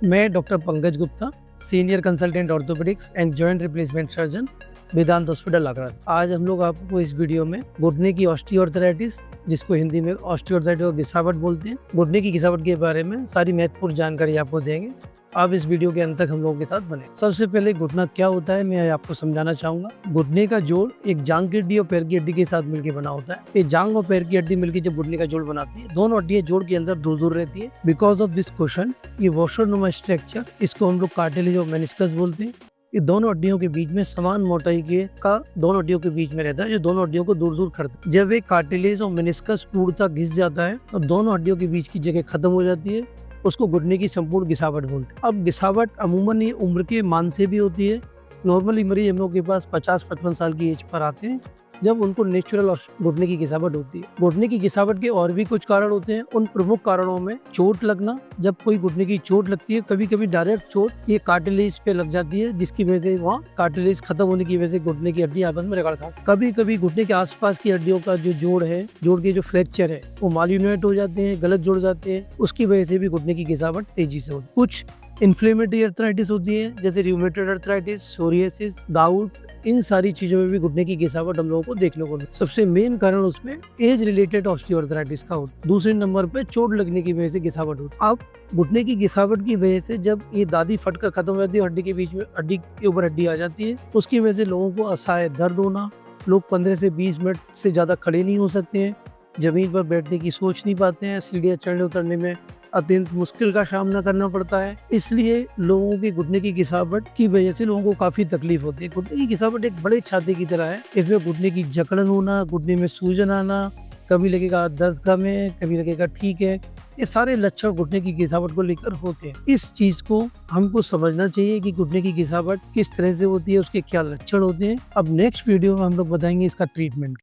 मैं doctor Pankaj Gupta, senior consultant orthopaedics and joint replacement surgeon, Vedanta hospital Agra. आज हम लोग आपको इस वीडियो में घुटने की ऑस्टियोआर्थराइटिस, जिसको हिंदी में ऑस्टियोआर्थराइटिस और घिसावट बोलते हैं, घुटने की घिसावट के बारे में सारी महत्वपूर्ण जानकारी आपको देंगे। आप इस वीडियो के अंत तक हम लोगों के साथ बने। सबसे पहले घुटना क्या होता है मैं आपको समझाना चाहूंगा। घुटने का जोड़ एक जांग की हड्डी और पैर की हड्डी के साथ मिलकर बना होता है। ये जांग और पैर की हड्डी मिलकर जब घुटने का जोड़ बनाती है, दोनों हड्डियां जोड़ के अंदर दूर दूर रहती है। बिकॉज ऑफ दिस क्वेश्चन, ये वॉशरनुमा स्ट्रक्चर, इसको हम लोग कार्टिलेज और मेनिस्कस बोलते हैं। ये दोनों हड्डियों के बीच में समान मोटाई के का दोनों हड्डियों के बीच में रहता है, जो दोनों हड्डियों को दूर दूर करता है। जब एक कार्टिलेज और मेनिस्कस टूटता घिस जाता है तो दोनों हड्डियों के बीच की जगह खत्म हो जाती है। उसको घुटने की संपूर्ण घिसावट बोलते हैं। अब घिसावट अमूमन ये उम्र के मान से भी होती है। नॉर्मली मरीज हम लोग के पास 50-55 साल की एज पर आते हैं, जब उनको नेचुरल घुटने की घिसावट होती है। घुटने की घिसावट के और भी कुछ कारण होते हैं। उन प्रमुख कारणों में चोट लगना। जब कोई घुटने की चोट लगती है, कभी कभी डायरेक्ट चोट ये कार्टिलेज पे लग जाती है, जिसकी वजह से वहाँ कार्टिलेज खत्म होने की वजह से घुटने की हड्डी आपस में रगड़ खाती है। कभी कभी घुटने के आसपास की हड्डियों का जो जोड़ है, जोड़ के जो फ्रैक्चर है, वो माल्यूनेट हो जाते हैं, गलत जुड़ जाते हैं। उसकी वजह से भी घुटने की घिसावट तेजी से होती है। कुछ इन्फ्लेमेटरी अर्थराइटिस होती है, जैसे रूमेटॉइड अर्थराइटिस, सोरियासिस, गाउट। इन सारी चीजों में भी घुटने की घिसावट हम लोगों को देखने को मिलती है। सबसे मेन कारण उसमें एज रिलेटेड ऑस्टियोआर्थराइटिस का होता है। दूसरे नंबर पे चोट लगने की वजह से घिसावट होती है। अब घुटने की घिसावट की वजह से जब ये दादी फटकर खत्म हो जाती है, हड्डी के बीच में, हड्डी के ऊपर हड्डी आ जाती है, उसकी वजह से लोगों को असहाय दर्द होना, लोग 15 से 20 मिनट से ज्यादा खड़े नहीं हो सकते हैं, जमीन पर बैठने की सोच नहीं पाते हैं, सीढ़ियां चढ़ने उतरने में अत्यंत मुश्किल का सामना करना पड़ता है। इसलिए लोगों की घुटने की घिसावट की वजह से लोगों को काफी तकलीफ होती है। घुटने की घिसावट एक बड़े छाते की तरह है। इसमें घुटने की जकड़न होना, घुटने में सूजन आना, कभी लगेगा दर्द कम है, कभी लगेगा ठीक है। ये सारे लक्षण घुटने की घिसावट को लेकर होते हैं। इस चीज को हमको समझना चाहिए कि घुटने की घिसावट किस तरह से होती है, उसके क्या लक्षण होते हैं। अब नेक्स्ट वीडियो में हम लोग बताएंगे इसका ट्रीटमेंट।